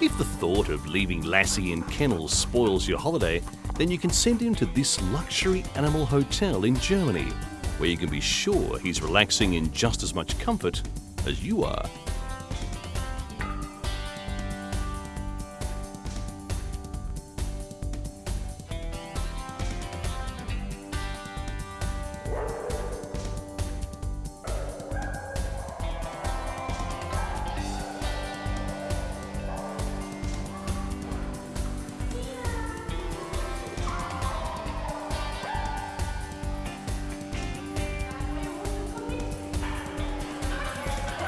If the thought of leaving Lassie in kennels spoils your holiday, then you can send him to this luxury animal hotel in Germany, where you can be sure he's relaxing in just as much comfort as you are.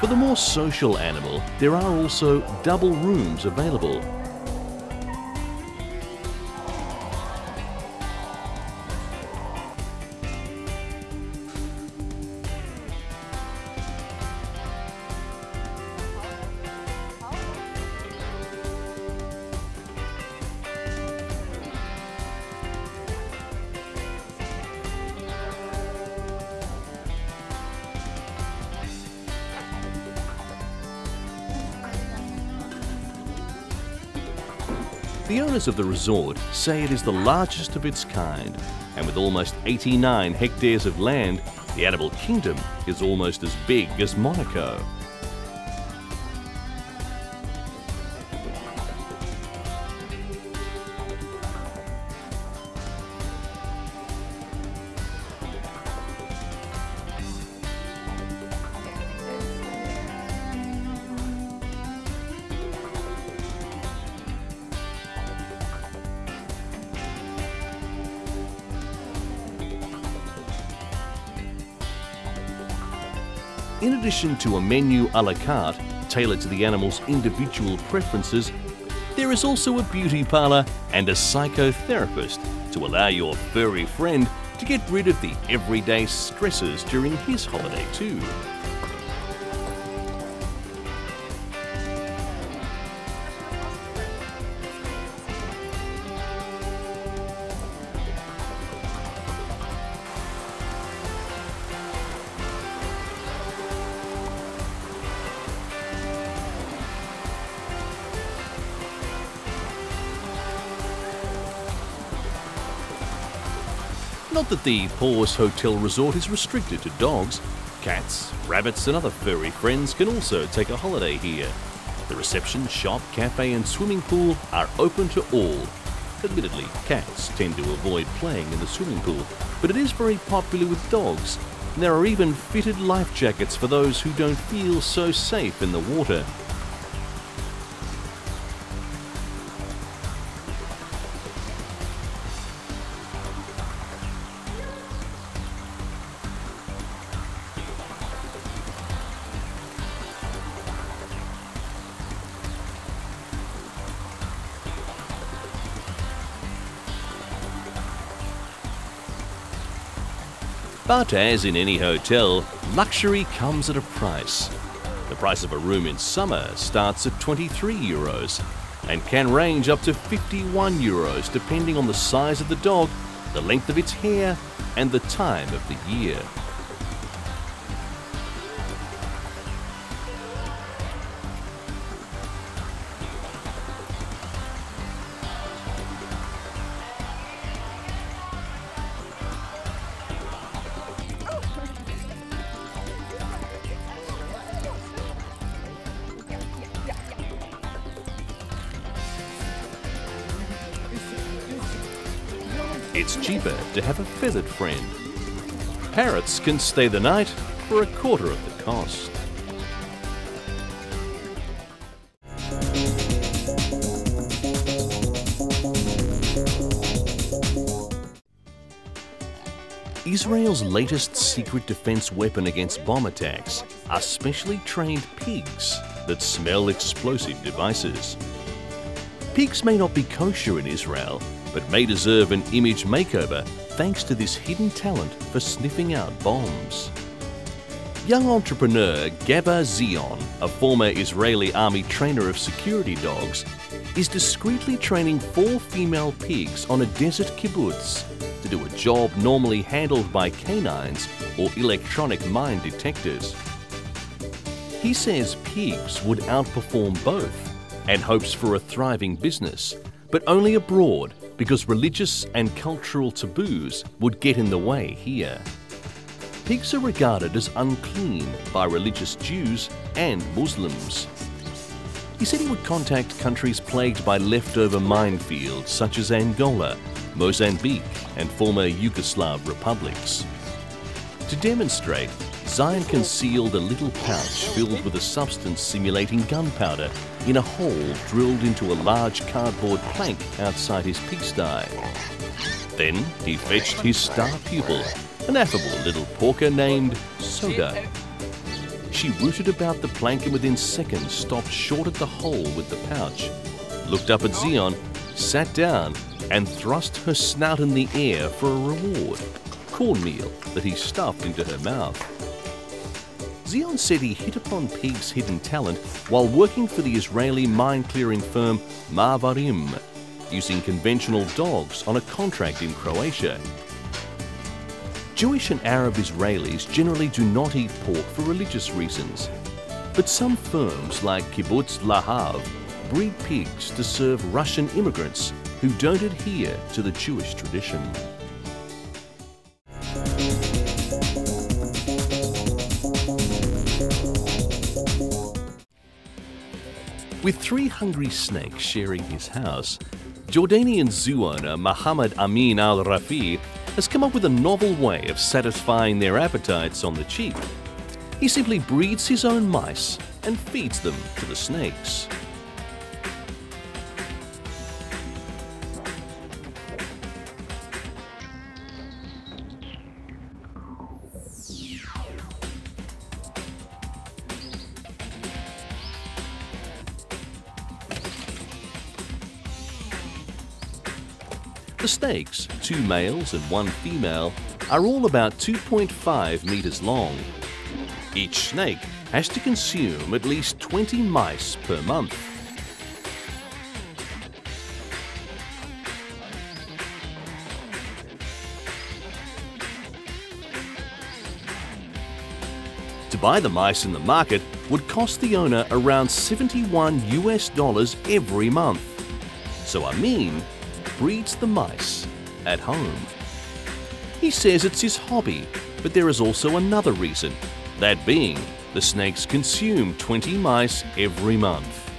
For the more social animal, there are also double rooms available. The owners of the resort say it is the largest of its kind, and with almost 89 hectares of land, the animal kingdom is almost as big as Monaco. In addition to a menu a la carte tailored to the animal's individual preferences, there is also a beauty parlour and a psychotherapist to allow your furry friend to get rid of the everyday stresses during his holiday too. Not that the Paws Hotel Resort is restricted to dogs. Cats, rabbits and other furry friends can also take a holiday here. The reception, shop, cafe and swimming pool are open to all. Admittedly, cats tend to avoid playing in the swimming pool, but it is very popular with dogs. And there are even fitted life jackets for those who don't feel so safe in the water. But as in any hotel, luxury comes at a price. The price of a room in summer starts at €23 and can range up to €51 depending on the size of the dog, the length of its hair and the time of the year. It's cheaper to have a feathered friend. Parrots can stay the night for a quarter of the cost. Israel's latest secret defense weapon against bomb attacks are specially trained pigs that smell explosive devices. Pigs may not be kosher in Israel, but may deserve an image makeover thanks to this hidden talent for sniffing out bombs. Young entrepreneur Gaba Zion, a former Israeli army trainer of security dogs, is discreetly training 4 female pigs on a desert kibbutz to do a job normally handled by canines or electronic mine detectors. He says pigs would outperform both, and hopes for a thriving business, but only abroad because religious and cultural taboos would get in the way here. Pigs are regarded as unclean by religious Jews and Muslims. He said he would contact countries plagued by leftover minefields such as Angola, Mozambique and former Yugoslav republics. To demonstrate, Zion concealed a little pouch filled with a substance simulating gunpowder in a hole drilled into a large cardboard plank outside his pigsty. Then he fetched his star pupil, an affable little porker named Soda. She rooted about the plank and within seconds stopped short at the hole with the pouch, looked up at Zion, sat down and thrust her snout in the air for a reward, cornmeal that he stuffed into her mouth. Zion said he hit upon Pig's hidden talent while working for the Israeli mine-clearing firm Ma'avarim, using conventional dogs on a contract in Croatia. Jewish and Arab Israelis generally do not eat pork for religious reasons, but some firms like Kibbutz Lahav breed pigs to serve Russian immigrants who don't adhere to the Jewish tradition. With 3 hungry snakes sharing his house, Jordanian zoo owner Mohammed Amin Al-Rafi has come up with a novel way of satisfying their appetites on the cheap. He simply breeds his own mice and feeds them to the snakes. The snakes, 2 males and 1 female, are all about 2.5 meters long. Each snake has to consume at least 20 mice per month. To buy the mice in the market would cost the owner around $71 US every month. So Amin breeds the mice at home. He says it's his hobby, but there is also another reason, that being the snakes consume 20 mice every month.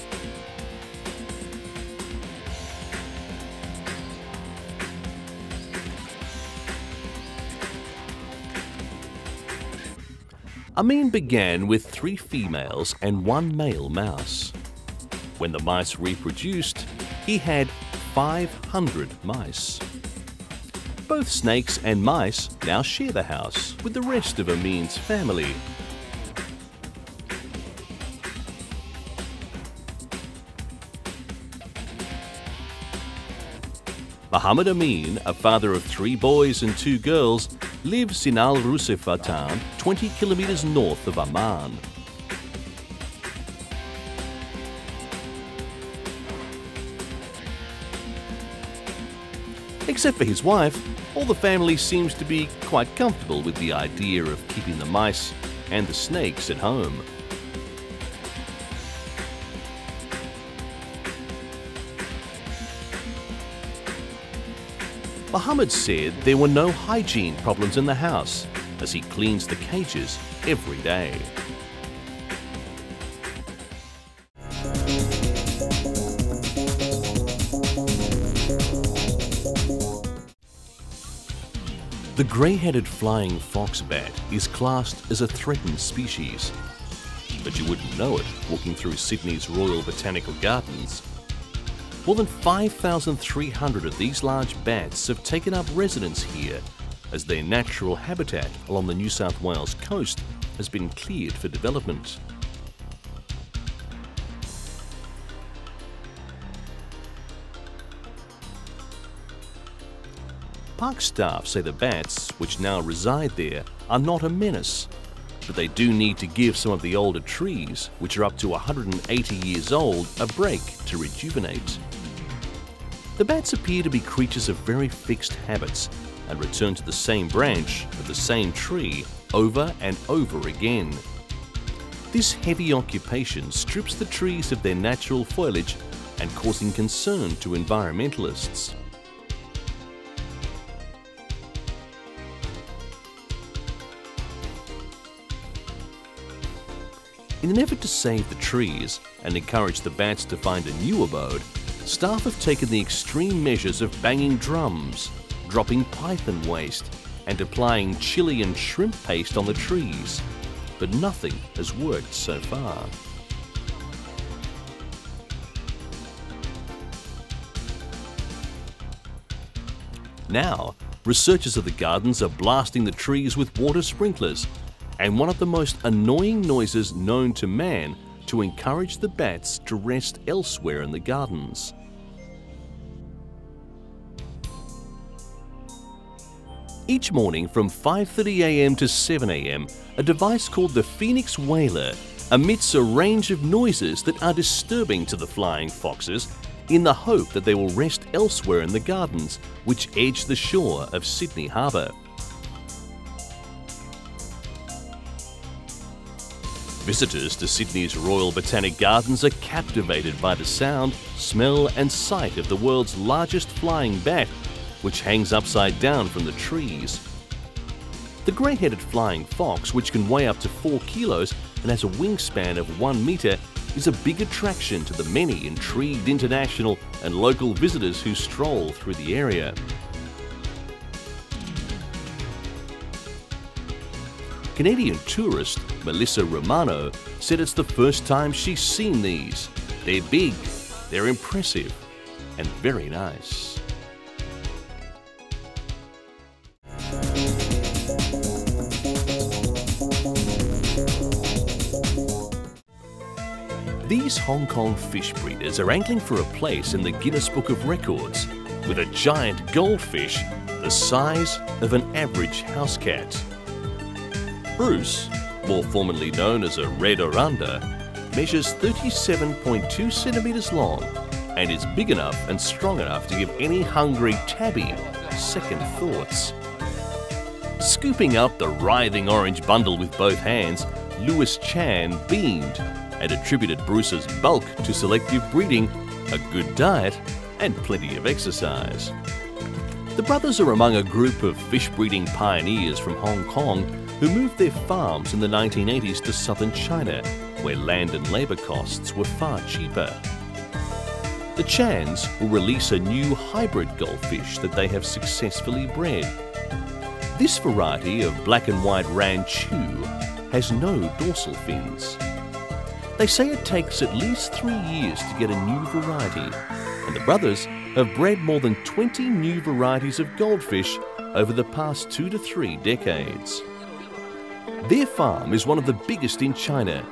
Amin began with 3 females and 1 male mouse. When the mice reproduced, he had 500 mice. Both snakes and mice now share the house with the rest of Amin's family. Mohammed Amin, a father of 3 boys and 2 girls, lives in Al Rusefa town, 20 kilometers north of Amman. Except for his wife, all the family seems to be quite comfortable with the idea of keeping the mice and the snakes at home. Mohammed said there were no hygiene problems in the house as he cleans the cages every day. The grey-headed flying fox bat is classed as a threatened species, but you wouldn't know it walking through Sydney's Royal Botanical Gardens. More than 5,300 of these large bats have taken up residence here as their natural habitat along the New South Wales coast has been cleared for development. Park staff say the bats, which now reside there, are not a menace, but they do need to give some of the older trees, which are up to 180 years old, a break to rejuvenate. The bats appear to be creatures of very fixed habits and return to the same branch of the same tree over and over again. This heavy occupation strips the trees of their natural foliage and causing concern to environmentalists. In an effort to save the trees and encourage the bats to find a new abode, staff have taken the extreme measures of banging drums, dropping python waste, and applying chili and shrimp paste on the trees. But nothing has worked so far. Now, researchers of the gardens are blasting the trees with water sprinklers, and one of the most annoying noises known to man to encourage the bats to rest elsewhere in the gardens. Each morning from 5:30 a.m. to 7 a.m, a device called the Phoenix Whaler emits a range of noises that are disturbing to the flying foxes in the hope that they will rest elsewhere in the gardens which edge the shore of Sydney Harbour. Visitors to Sydney's Royal Botanic Gardens are captivated by the sound, smell and sight of the world's largest flying bat, which hangs upside down from the trees. The grey-headed flying fox, which can weigh up to 4 kilos and has a wingspan of 1 metre, is a big attraction to the many intrigued international and local visitors who stroll through the area. Canadian tourist Melissa Romano said it's the first time she's seen these. They're big, they're impressive, and very nice. These Hong Kong fish breeders are angling for a place in the Guinness Book of Records with a giant goldfish the size of an average house cat. Bruce, more formally known as a red oranda, measures 37.2 centimetres long and is big enough and strong enough to give any hungry tabby second thoughts. Scooping up the writhing orange bundle with both hands, Louis Chan beamed and attributed Bruce's bulk to selective breeding, a good diet and plenty of exercise. The brothers are among a group of fish breeding pioneers from Hong Kong who moved their farms in the 1980s to southern China, where land and labour costs were far cheaper. The Chans will release a new hybrid goldfish that they have successfully bred. This variety of black and white Ranchu has no dorsal fins. They say it takes at least 3 years to get a new variety, and the brothers have bred more than 20 new varieties of goldfish over the past 2 to 3 decades. Their farm is one of the biggest in China,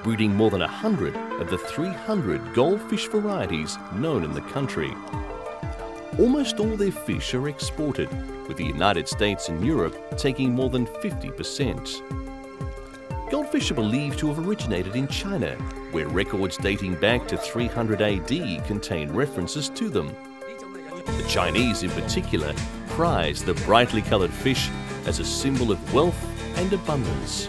breeding more than 100 of the 300 goldfish varieties known in the country. Almost all their fish are exported, with the United States and Europe taking more than 50%. Goldfish are believed to have originated in China, where records dating back to 300 AD contain references to them. The Chinese in particular prize the brightly coloured fish as a symbol of wealth and abundance.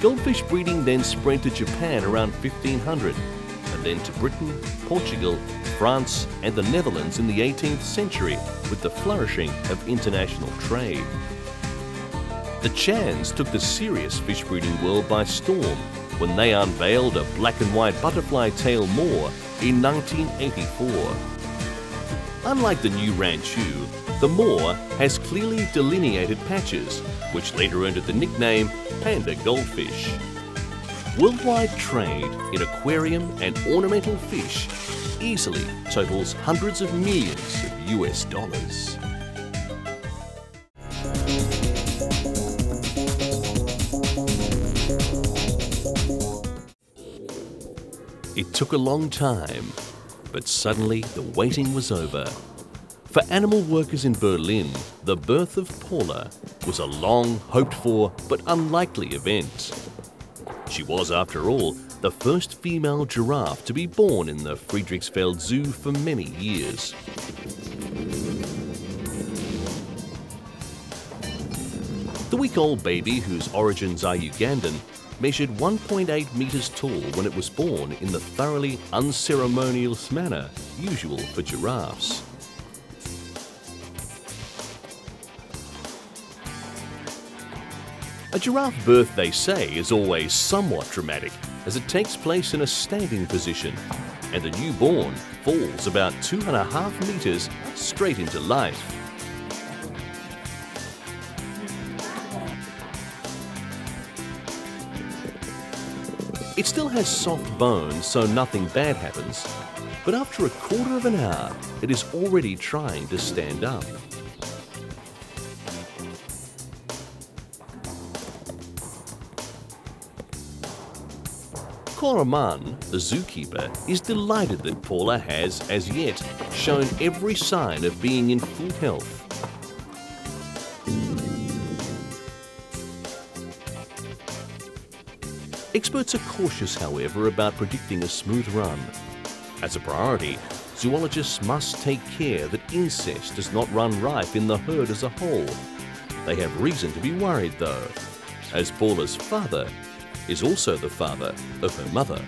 Goldfish breeding then spread to Japan around 1500, and then to Britain, Portugal, France and the Netherlands in the 18th century with the flourishing of international trade. The Chans took the serious fish breeding world by storm when they unveiled a black and white butterfly tail Moor in 1984. Unlike the new Ranchu, the Moor has clearly delineated patches, which later earned it the nickname panda goldfish. Worldwide trade in aquarium and ornamental fish easily totals hundreds of millions of US dollars. It took a long time, but suddenly the waiting was over. For animal workers in Berlin, the birth of Paula was a long, hoped-for but unlikely event. She was, after all, the first female giraffe to be born in the Friedrichsfeld Zoo for many years. The week-old baby, whose origins are Ugandan, measured 1.8 metres tall when it was born in the thoroughly unceremonious manner usual for giraffes. A giraffe birth, they say, is always somewhat dramatic, as it takes place in a standing position, and the newborn falls about 2.5 metres straight into life. It still has soft bones, so nothing bad happens, but after a quarter of an hour, it is already trying to stand up. Koraman, the zookeeper, is delighted that Paula has, as yet, shown every sign of being in full health. Experts are cautious, however, about predicting a smooth run. As a priority, zoologists must take care that incest does not run rife in the herd as a whole. They have reason to be worried, though, as Paula's father is also the father of her mother.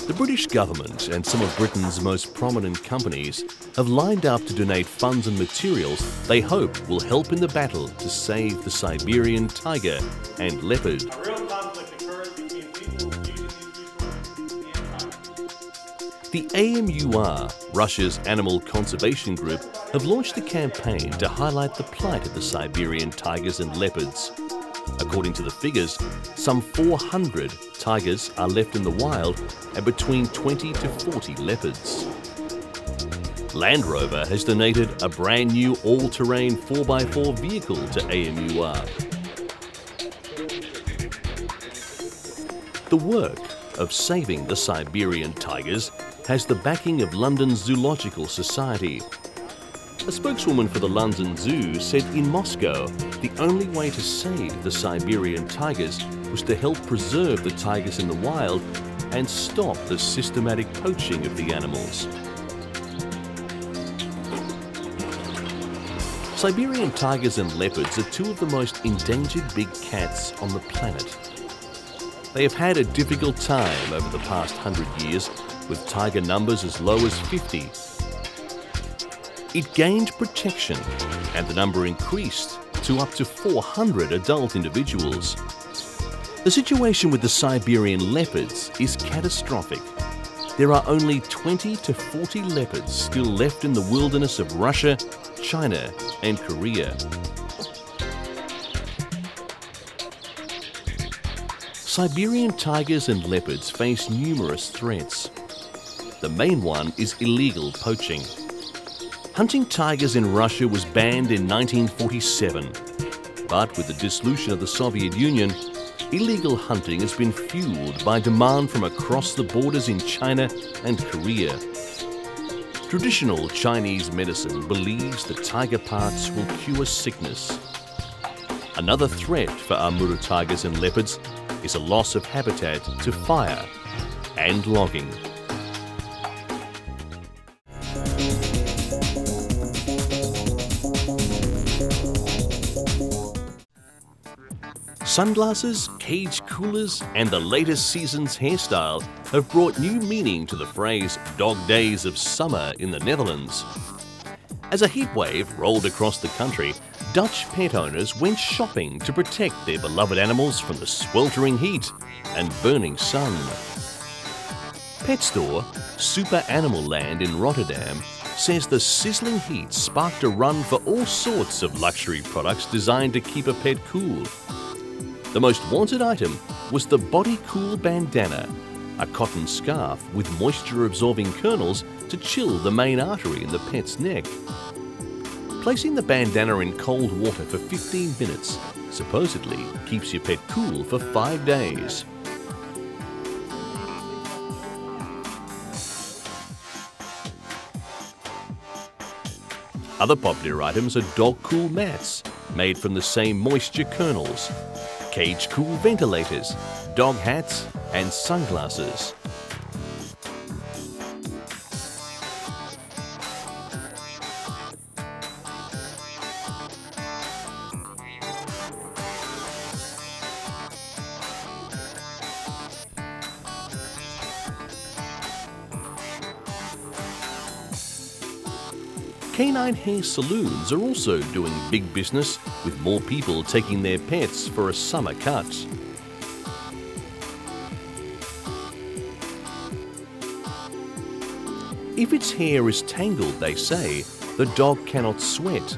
The British government and some of Britain's most prominent companies have lined up to donate funds and materials they hope will help in the battle to save the Siberian tiger and leopard. A real conflict occurs between people using these resources and tigers. The AMUR, Russia's animal conservation group, have launched a campaign to highlight the plight of the Siberian tigers and leopards. According to the figures, some 400 tigers are left in the wild and between 20 to 40 leopards. Land Rover has donated a brand new all-terrain 4x4 vehicle to AMUR. The work of saving the Siberian tigers has the backing of London's Zoological Society. A spokeswoman for the London Zoo said in Moscow, the only way to save the Siberian tigers was to help preserve the tigers in the wild and stop the systematic poaching of the animals. Siberian tigers and leopards are two of the most endangered big cats on the planet. They have had a difficult time over the past 100 years, with tiger numbers as low as 50. It gained protection, and the number increased to up to 400 adult individuals. The situation with the Siberian leopards is catastrophic. There are only 20 to 40 leopards still left in the wilderness of Russia, China, and Korea. Siberian tigers and leopards face numerous threats. The main one is illegal poaching. Hunting tigers in Russia was banned in 1947, but with the dissolution of the Soviet Union, illegal hunting has been fueled by demand from across the borders in China and Korea. Traditional Chinese medicine believes that tiger parts will cure sickness. Another threat for Amur tigers and leopards is a loss of habitat to fire and logging. Sunglasses, cage coolers, and the latest season's hairstyle have brought new meaning to the phrase "dog days of summer" in the Netherlands. As a heatwave rolled across the country, Dutch pet owners went shopping to protect their beloved animals from the sweltering heat and burning sun. Pet store Super Animal Land in Rotterdam says the sizzling heat sparked a run for all sorts of luxury products designed to keep a pet cool. The most wanted item was the Body Cool Bandana, a cotton scarf with moisture-absorbing kernels to chill the main artery in the pet's neck. Placing the bandana in cold water for 15 minutes supposedly keeps your pet cool for 5 days. Other popular items are dog cool mats made from the same moisture kernels, cage cool ventilators, dog hats, and sunglasses. Canine hair saloons are also doing big business, with more people taking their pets for a summer cut. If its hair is tangled, they say, the dog cannot sweat.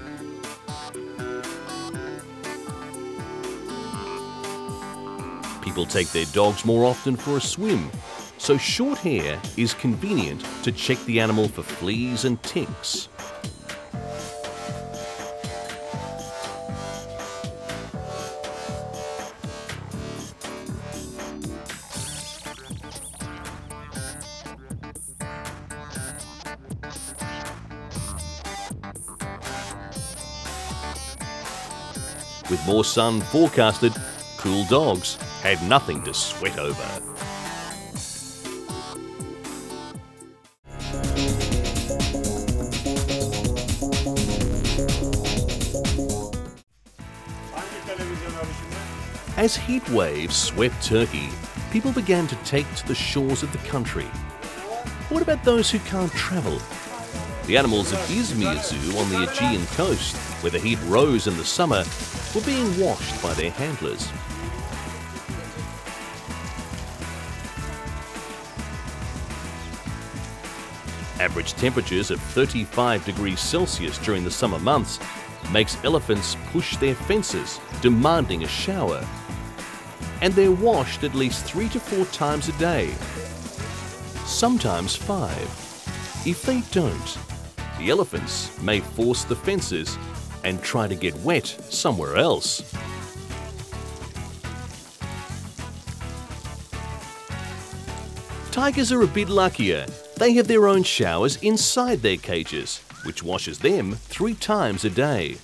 People take their dogs more often for a swim, so short hair is convenient to check the animal for fleas and ticks. With more sun forecasted, cool dogs had nothing to sweat over. As heat waves swept Turkey, people began to take to the shores of the country. What about those who can't travel? The animals at İzmir Zoo on the Aegean coast, where the heat rose in the summer, were being washed by their handlers. Average temperatures of 35 degrees Celsius during the summer months makes elephants push their fences, demanding a shower. And they're washed at least 3 to 4 times a day, sometimes 5. If they don't, the elephants may force the fences and try to get wet somewhere else. Tigers are a bit luckier. They have their own showers inside their cages, which washes them 3 times a day.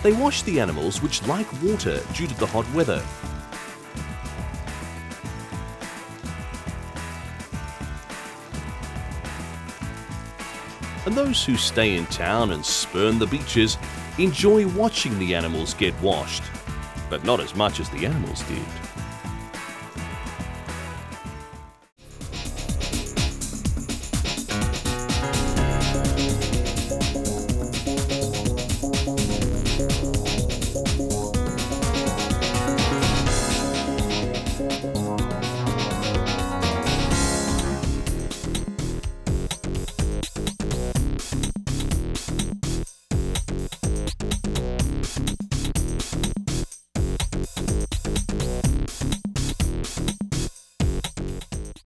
They wash the animals which like water due to the hot weather. And those who stay in town and spurn the beaches enjoy watching the animals get washed, but not as much as the animals did.